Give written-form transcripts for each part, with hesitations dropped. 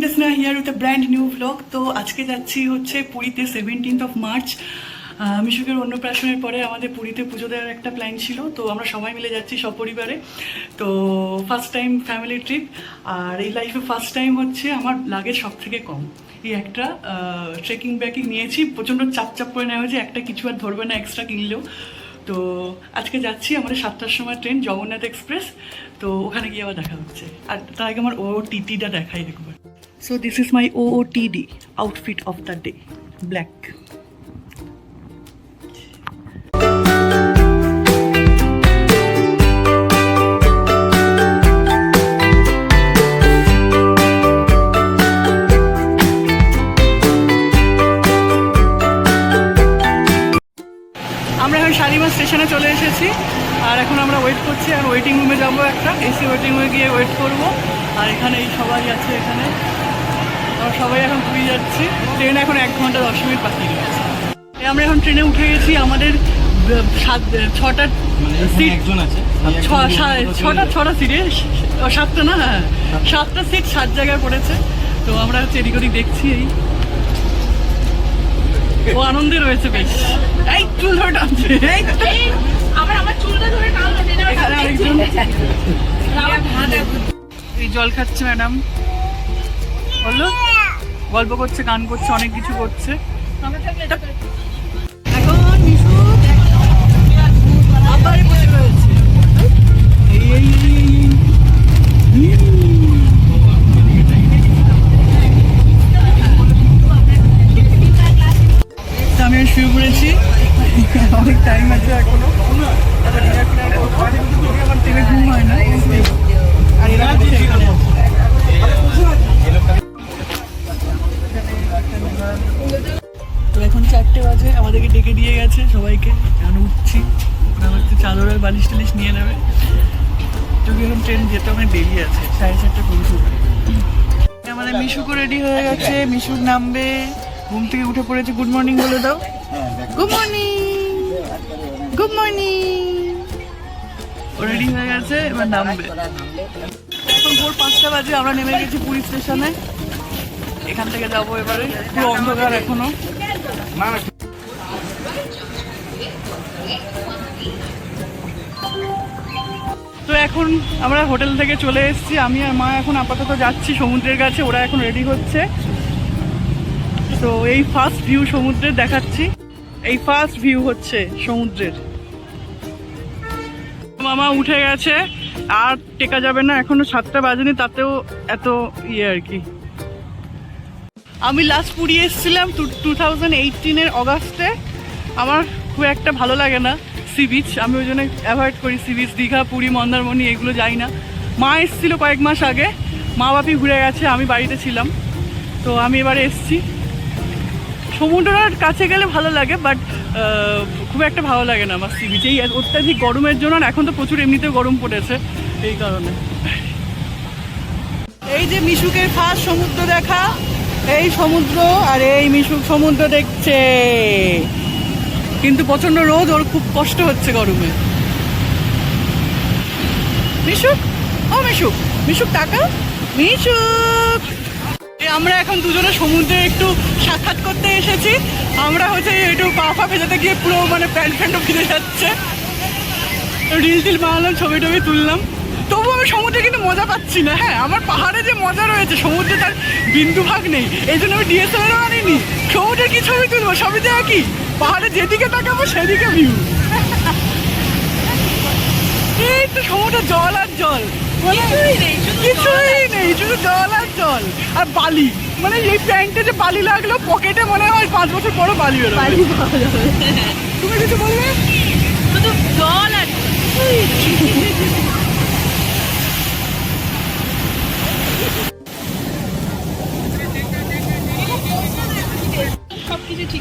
Desna here with a brand new vlog. তো আজকে যাচ্ছি হচ্ছে পুরীতে 17th of March। মিশুকের অন্নপ্রাশনের পরে আমাদের পুরীতে পুজো দেওয়ার একটা প্ল্যান ছিল, তো আমরা সবাই মিলে যাচ্ছি সপরিবারে। তো ফার্স্ট টাইম ফ্যামিলি ট্রিপ, আর এই লাইফে ফার্স্ট টাইম হচ্ছে আমার লাগেজ সব থেকে কম। এই একটা ট্রেকিং ব্যাগই নিয়েছি, প্রচণ্ড চাপ করে নেওয়া হয়েছে, একটা কিছু আর ধরবে না এক্সট্রা কিনলেও। তো আজকে যাচ্ছি, আমাদের 7টার সময় ট্রেন জগন্নাথ এক্সপ্রেস। তো ওখানে গিয়ে আবার দেখা হচ্ছে। আর তার আগে আমার OOTD-টা দেখাই একবার। So this is my OOTD outfit of the day, black. আমরা এখন শালিমার স্টেশনে চলে এসেছি, আর এখন আমরা ওয়েট করছি, আর ওয়েটিং রুমে যাবো, একটা এসি ওয়েটিং রুমে গিয়ে ওয়েট করব। আর এখানে এই সবাই আছে, এখানে আমরা সবাই এখন পুরী যাচ্ছি। ট্রেন এখন 1 ঘন্টা 10 মিনিট বাকি রয়েছে। আমরা এখন ট্রেনে উঠে গেছি, আমাদের 6টা সিট আছে, 6টা সিটে 7টা না, হ্যাঁ 7টা সিট 7 জায়গায় পড়েছে। তো আমরা হচ্ছে এদিক ওদিক দেখছি, এই ও আনন্দে রয়েছে বেশ। এই চুল ধরে টানছে, আমার চুলটা ধরে এই জল খাচ্ছে ম্যাডাম, বললো গল্প করছে, গান করছে, অনেক কিছু করছে। এখন মিশু আবার বসে রয়েছে। আমি শুয়ে পড়েছি, অনেক টাইম আছে এখনো, আমার ট্রেনে ঘুম হয় না। আর এরা তো এখন 4টে বাজে, আমাদেরকে ডেকে দিয়ে গেছে সবাইকে, এখন উঠছি। ওরা হচ্ছে চাদর আর বালিশ টালিশ নিয়ে নেবে, যদি এখন ট্রেন যেতে অনেক দেরি আছে, 4:30 পৌঁছবে। আমাদের মিশুকও রেডি হয়ে গেছে, মিশুক নামবে, ঘুম থেকে উঠে পড়েছে। গুড মর্নিং বলে দাও। Good morning, good morning. ও রেডি হয়ে গেছে, এবার নামবে। এখন ভোর 5টা বাজে, আমরা নেমে গেছি পুরী স্টেশনে। এখান থেকে যাবো এবারে, পুরো অন্ধকার এখনো। তো এখন আমরা হোটেল থেকে চলে এসেছি, আমি আর মা এখন আপাতত যাচ্ছি সমুদ্রের কাছে, ওরা এখন রেডি হচ্ছে। তো এই ফার্স্ট ভিউ সমুদ্রের দেখাচ্ছি, এই ফার্স্ট ভিউ হচ্ছে সমুদ্রের। মামা উঠে গেছে, আর টেকা যাবে না, এখনো 7টা বাজেনি, তাতেও এত ইয়ে আর কি। আমি লাস্ট পুরী এসেছিলাম 2018-এর অগাস্টে। আমার খুব একটা ভালো লাগে না সি বিচ, আমি ওই জন্য অ্যাভয়েড করি সি বিচ। দীঘা, পুরী, মন্দারমণি এগুলো যাই না। মা এসেছিল কয়েক মাস আগে, মা বাপি ঘুরে গেছে, আমি বাড়িতে ছিলাম। তো আমি এবারে এসেছি। সমুদ্রের কাছে গেলে ভালো লাগে, বাট খুব একটা ভালো লাগে না আমার সি বিচ, এই অত্যাধিক গরমের জন্য। আর এখন তো প্রচুর এমনিতেও গরম পড়েছে, এই কারণে। এই যে মিশুকের ফার্স্ট সমুদ্র দেখা, এই সমুদ্র, আর এই মিশুক সমুদ্র দেখছে, কিন্তু প্রচন্ড রোদ, ওর খুব কষ্ট হচ্ছে গরমে। মিশুক, ও মিশুক, মিশুক টাকা, মিশুক। আমরা এখন দুজনে সমুদ্রে একটু সাক্ষাৎ করতে এসেছি। আমরা হচ্ছে একটু পা ফা ভেজাতে গিয়ে পুরো মানে প্যান্ট ফ্যান্টও ভিজে যাচ্ছে। রিল টিল বানালাম, ছবি টবি তুললাম, তবু আমি সমুদ্রে কিন্তু মজা পাচ্ছি না। হ্যাঁ, আমার পাহাড়ে যে মজা রয়েছে, সমুদ্রে তার বিন্দু ভাগ নেই। এই জন্য আমি DSLR-ও আনিনি। সমুদ্রে কি ছবি তুলবো, সবই তো একই, পাহাড়ে যেদিকে তাকাবো সেদিকে ভিউ। এই তো সমুদ্রে জল আর জল, কিছুই নেই, শুধু জল আর জল আর বালি। মানে এই প্যান্টে যে বালি লাগলো, পকেটে মনে হয় 5 বছর পরও বালি বেরোবে। তুমি কিছু বলবে? শুধু জল আর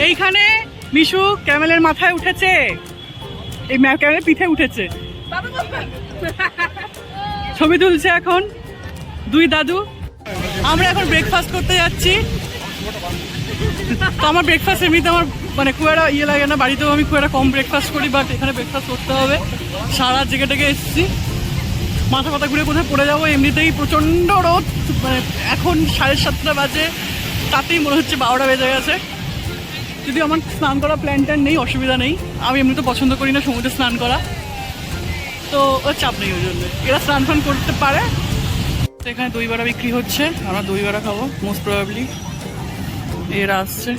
এইখানে মিশু ক্যামেলের মাথায় উঠেছে, এই ক্যামেলের পিঠে উঠেছে, ছবি তুলছে এখন 2 দাদু। আমরা এখন ব্রেকফাস্ট করতে যাচ্ছি। তো আমার ব্রেকফাস্ট এমনিতে আমার মানে খুব একটা ইয়ে লাগে না, বাড়িতেও আমি খুব একটা কম ব্রেকফাস্ট করি, বাট এখানে ব্রেকফাস্ট করতে হবে। সারা জেগে টেগে এসেছি, মাথা কথা ঘুরে কোথায় পড়ে যাবো, এমনিতেই প্রচণ্ড রোদ, মানে এখন 7:30 বাজে, তাতেই মনে হচ্ছে 12টা বেজে গেছে। যদি আমার স্নান করা প্ল্যান ট্যান নেই, অসুবিধা নেই, আমি এমনি তো পছন্দ করি না সমুদ্রে স্নান করা, তো ওর চাপ নেই, ওই জন্য এরা স্নান ফান করতে পারে। তো এখানে দই বড়া বিক্রি হচ্ছে, আমরা দই বড়া খাবো মোস্ট প্রবাবলি, এরা আসছে।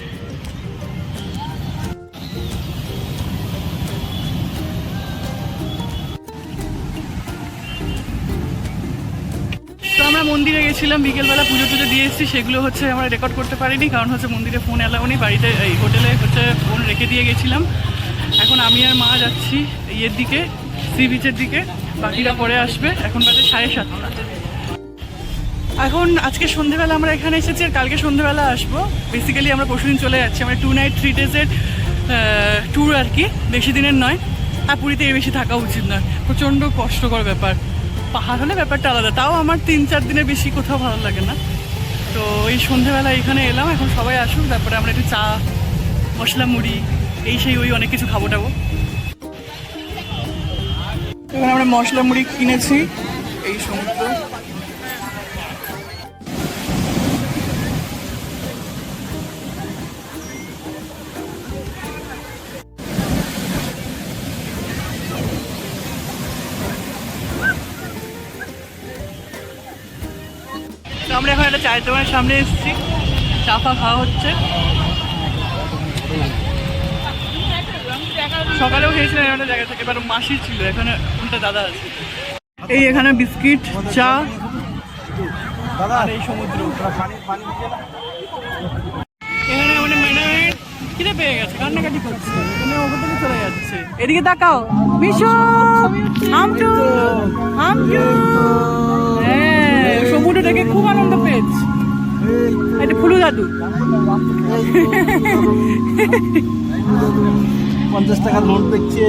তো আমরা মন্দিরে গেছিলাম বিকেলবেলা, পুজো টুজো দিয়ে এসেছি, সেগুলো হচ্ছে আমরা রেকর্ড করতে পারিনি, কারণ হচ্ছে মন্দিরে ফোন অ্যালাউ নেই, বাড়িতে এই হোটেলে হচ্ছে ফোন রেখে দিয়ে গেছিলাম। এখন আমি আর মা যাচ্ছি ইয়ের দিকে, সি বিচের দিকে, বাকিরা পরে আসবে। এখন বাজে 7:30। এখন আজকে সন্ধেবেলা আমরা এখানে এসেছি, আর কালকে সন্ধেবেলা আসবো। বেসিক্যালি আমরা পরশুদিন চলে যাচ্ছি, আমরা 2 নাইট 3 ডেজের ট্যুর আর কি, বেশি দিনের নয়। আর পুরীতে এর বেশি থাকা উচিত নয়, প্রচণ্ড কষ্টকর ব্যাপার। পাহাড় হলে ব্যাপারটা আলাদা, তাও আমার 3-4 দিনের বেশি কোথাও ভালো লাগে না। তো এই সন্ধেবেলা এখানে এলাম, এখন সবাই আসুক, তারপরে আমরা একটু চা, মশলা মুড়ি, এই সেই ওই অনেক কিছু খাবো টাবো। এখানে আমরা মশলা মুড়ি কিনেছি, এই সমুদ্র। আমরা এখন একটা চায়ের দোকানের সামনে এসেছি, চা ফা খাওয়া হচ্ছে। সকালেও খেয়েছিলাম একটা জায়গা থেকে, এবার মাসি ছিল এখানে, কোনটা দাদা আছে। এই এখানে বিস্কিট, চা, আর এই সমুদ্র। এখানে মানে মেনামের খিদে পেয়ে গেছে, কান্নাকাটি করছে, এখানে ওপর থেকে চলে যাচ্ছে। এদিকে তাকাও মিশু, আমটু আমটু। হ্যাঁ, সমুদ্র দেখে খুব আনন্দ পেয়েছে। এটা ফুলু দাদু। 50 টাকা নোট দেখছে।